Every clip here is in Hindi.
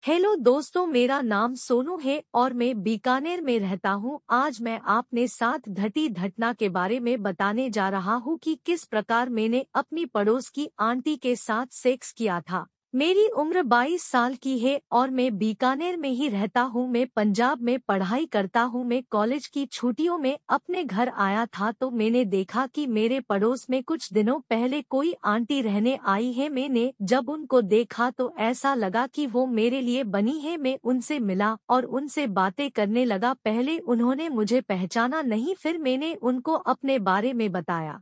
हेलो दोस्तों, मेरा नाम सोनू है और मैं बीकानेर में रहता हूँ। आज मैं आपने साथ घटी घटना के बारे में बताने जा रहा हूँ कि किस प्रकार मैंने अपनी पड़ोस की आंटी के साथ सेक्स किया था। मेरी उम्र 22 साल की है और मैं बीकानेर में ही रहता हूँ। मैं पंजाब में पढ़ाई करता हूँ। मैं कॉलेज की छुट्टियों में अपने घर आया था तो मैंने देखा कि मेरे पड़ोस में कुछ दिनों पहले कोई आंटी रहने आई है। मैंने जब उनको देखा तो ऐसा लगा कि वो मेरे लिए बनी है। मैं उनसे मिला और उनसे बातें करने लगा। पहले उन्होंने मुझे पहचाना नहीं, फिर मैंने उनको अपने बारे में बताया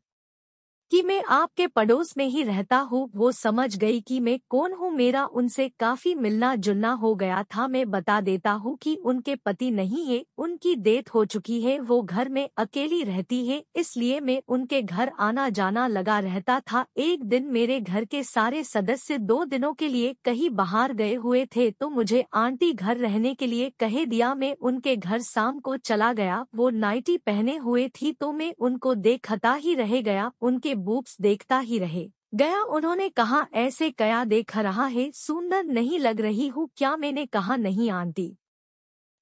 कि मैं आपके पड़ोस में ही रहता हूँ। वो समझ गई कि मैं कौन हूँ। मेरा उनसे काफी मिलना जुलना हो गया था। मैं बता देता हूँ कि उनके पति नहीं है, उनकी डेथ हो चुकी है। वो घर में अकेली रहती है, इसलिए मैं उनके घर आना जाना लगा रहता था। एक दिन मेरे घर के सारे सदस्य 2 दिनों के लिए कहीं बाहर गए हुए थे तो मुझे आंटी घर रहने के लिए कह दिया। मैं उनके घर शाम को चला गया। वो नाइटी पहने हुए थी तो मैं उनको देखता ही रह गया, उनके बूब्स देखता ही रहे गया। उन्होंने कहा, ऐसे क्या देख रहा है, सुंदर नहीं लग रही हूँ क्या? मैंने कहा, नहीं आंटी,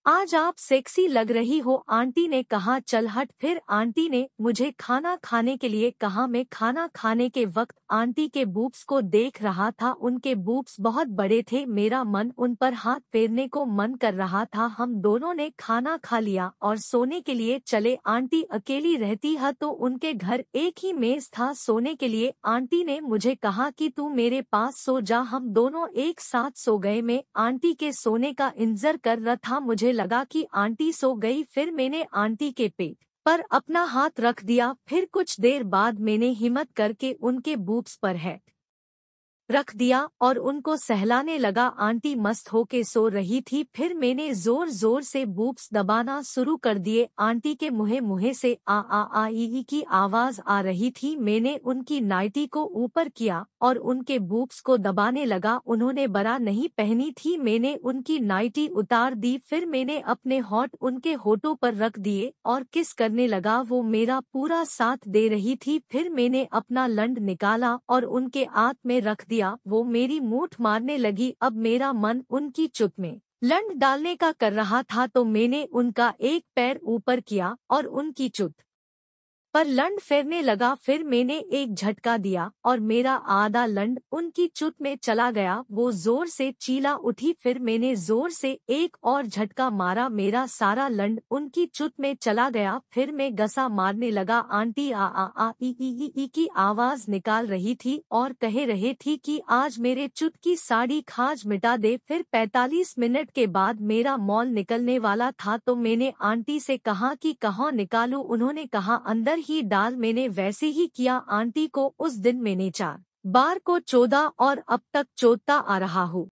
आज आप सेक्सी लग रही हो। आंटी ने कहा, चल हट। फिर आंटी ने मुझे खाना खाने के लिए कहा। मैं खाना खाने के वक्त आंटी के बूब्स को देख रहा था। उनके बूब्स बहुत बड़े थे। मेरा मन उन पर हाथ फेरने को मन कर रहा था। हम दोनों ने खाना खा लिया और सोने के लिए चले। आंटी अकेली रहती है तो उनके घर एक ही मेज था सोने के लिए। आंटी ने मुझे कहा कि तू मेरे पास सो जा। हम दोनों एक साथ सो गए। मैं आंटी के सोने का इंतजार कर रहा था। मुझे लगा कि आंटी सो गई। फिर मैंने आंटी के पेट पर अपना हाथ रख दिया। फिर कुछ देर बाद मैंने हिम्मत करके उनके बूब्स पर है रख दिया और उनको सहलाने लगा। आंटी मस्त होके सो रही थी। फिर मैंने जोर जोर से बूब्स दबाना शुरू कर दिए। आंटी के मुँह से आ ई की आवाज आ रही थी। मैंने उनकी नाइटी को ऊपर किया और उनके बूब्स को दबाने लगा। उन्होंने बरा नहीं पहनी थी। मैंने उनकी नाइटी उतार दी। फिर मैंने अपने होंठ उनके होठों पर रख दिए और किस करने लगा। वो मेरा पूरा साथ दे रही थी। फिर मैंने अपना लंड निकाला और उनके आंत में रख दिया। वो मेरी मूठ मारने लगी। अब मेरा मन उनकी चुत में लंड डालने का कर रहा था तो मैंने उनका एक पैर ऊपर किया और उनकी चुत पर लंड फेरने लगा। फिर मैंने एक झटका दिया और मेरा आधा लंड उनकी चुत में चला गया। वो जोर से चीला उठी। फिर मैंने जोर से एक और झटका मारा। मेरा सारा लंड उनकी चुत में चला गया। फिर मैं गसा मारने लगा। आंटी आ ई की आवाज निकाल रही थी और कह रही थी कि आज मेरे चुत की साड़ी खाज मिटा दे। फिर 45 मिनट के बाद मेरा मॉल निकलने वाला था तो मैंने आंटी से कहा कि कहाँ निकालूं। उन्होंने कहा, अंदर ही डाल। मैंने वैसे ही किया। आंटी को उस दिन मैंने 4 बार को चोदा और अब तक चोदता आ रहा हूँ।